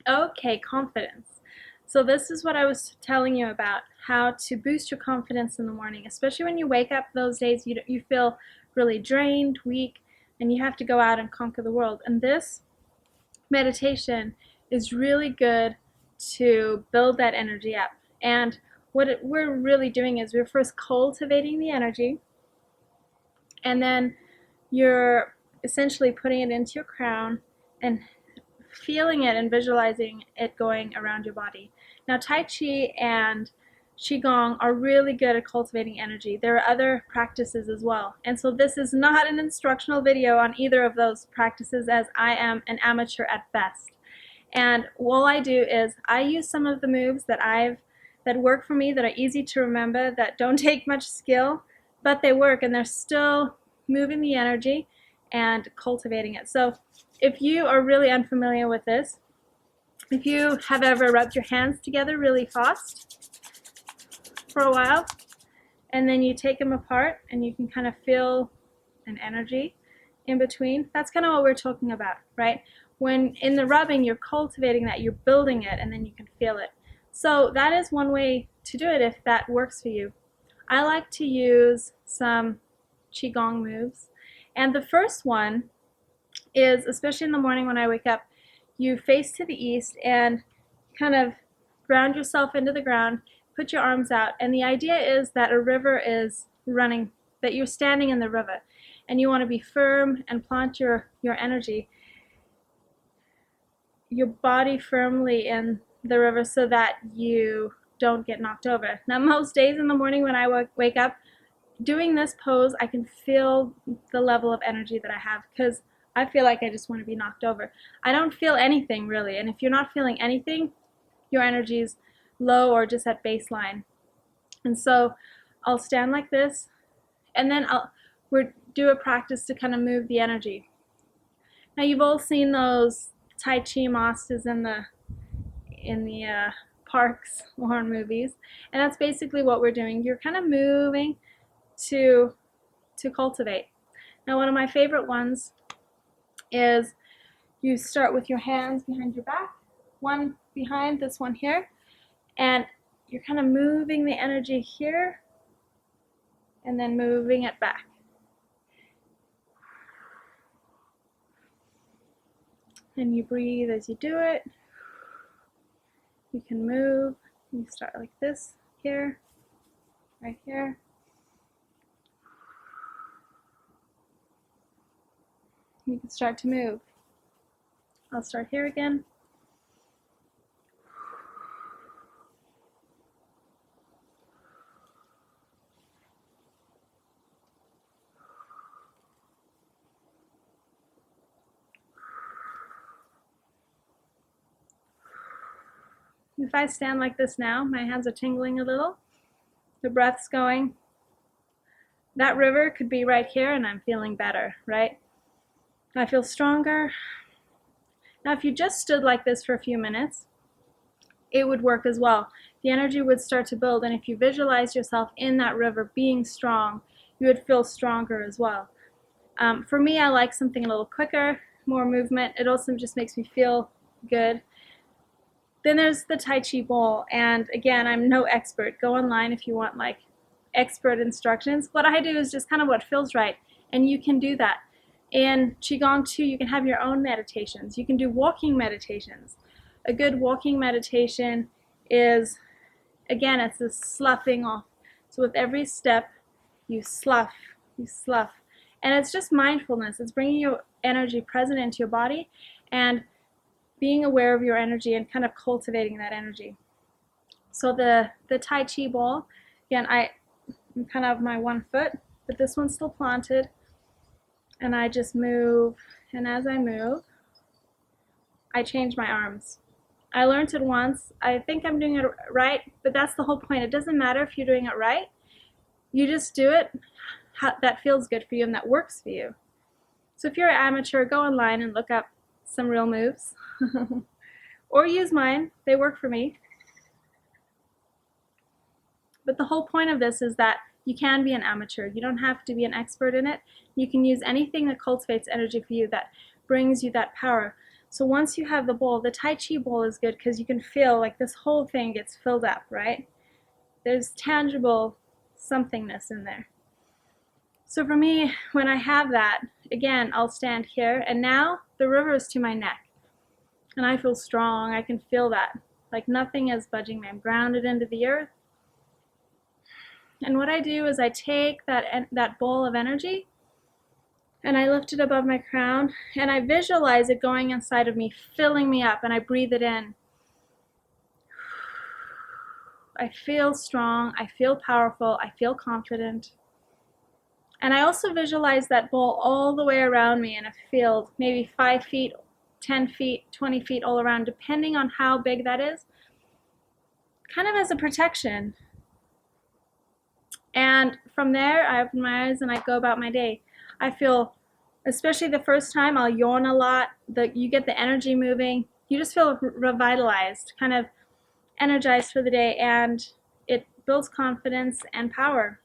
Okay, confidence. So this is what I was telling you about, how to boost your confidence in the morning, especially when you wake up those days you feel really drained, weak, and you have to go out and conquer the world. And this meditation is really good to build that energy up. And we're really doing is we're first cultivating the energy, and then you're essentially putting it into your crown and feeling it and visualizing it going around your body. Now, Tai Chi and Qigong are really good at cultivating energy. There are other practices as well. And so this is not an instructional video on either of those practices, as I am an amateur at best. And all I do is I use some of the moves that work for me, that are easy to remember, that don't take much skill, but they work, and they're still moving the energy and cultivating it. So if you are really unfamiliar with this, if you have ever rubbed your hands together really fast for a while, and then you take them apart and you can kind of feel an energy in between, that's kind of what we're talking about, right? When in the rubbing, you're cultivating that, you're building it, and then you can feel it. So that is one way to do it if that works for you. I like to use some Qigong moves. And the first one is, especially in the morning when I wake up, you face to the east and kind of ground yourself into the ground, put your arms out, and the idea is that a river is running, that you're standing in the river, and you want to be firm and plant your energy, your body firmly in the river so that you don't get knocked over. Now, most days in the morning when I wake up, doing this pose, I can feel the level of energy that I have, because I feel like I just want to be knocked over. I don't feel anything really, and if you're not feeling anything, your energy is low or just at baseline. And so I'll stand like this, and then we'll do a practice to kind of move the energy. Now, you've all seen those Tai Chi masters in the parks or in movies, and that's basically what we're doing. You're kind of moving to cultivate. Now, one of my favorite ones is you start with your hands behind your back, one behind this one here, and you're kind of moving the energy here and then moving it back. And you breathe as you do it. You can move. You start like this here, right here. You can start to move. I'll start here again. If I stand like this now, my hands are tingling a little. The breath's going. That river could be right here, and I'm feeling better, right? I feel stronger. Now, if you just stood like this for a few minutes, it would work as well. The energy would start to build, and if you visualize yourself in that river being strong, you would feel stronger as well. For me, I like something a little quicker, more movement. It also just makes me feel good. Then there's the Tai Chi ball, and again, I'm no expert. Go online if you want like expert instructions. What I do is just kind of what feels right, and you can do that. In Qigong too, you can have your own meditations. You can do walking meditations. A good walking meditation is, again, it's a sloughing off. So with every step, you slough, and it's just mindfulness. It's bringing your energy present into your body and being aware of your energy and kind of cultivating that energy. So the Tai Chi ball, again, I'm kind of my one foot, but this one's still planted, and I just move, and as I move, I change my arms. I learned it once. I think I'm doing it right, but that's the whole point. It doesn't matter if you're doing it right. You just do it that feels good for you and that works for you. So if you're an amateur, go online and look up some real moves. Or use mine. They work for me. But the whole point of this is that you can be an amateur. You don't have to be an expert in it. You can use anything that cultivates energy for you, that brings you that power. So once you have the bowl, the Tai Chi bowl is good because you can feel like this whole thing gets filled up, right? There's tangible somethingness in there. So for me, when I have that, again, I'll stand here, and now the river is to my neck. And I feel strong. I can feel that. Like nothing is budging me. I'm grounded into the earth. And what I do is I take that bowl of energy and I lift it above my crown and I visualize it going inside of me, filling me up, and I breathe it in. I feel strong. I feel powerful. I feel confident. And I also visualize that bowl all the way around me in a field, maybe 5 feet, 10 feet, 20 feet all around, depending on how big that is, kind of as a protection. And from there, I open my eyes and I go about my day. I feel, especially the first time, I'll yawn a lot. You get the energy moving. You just feel revitalized, kind of energized for the day, and it builds confidence and power.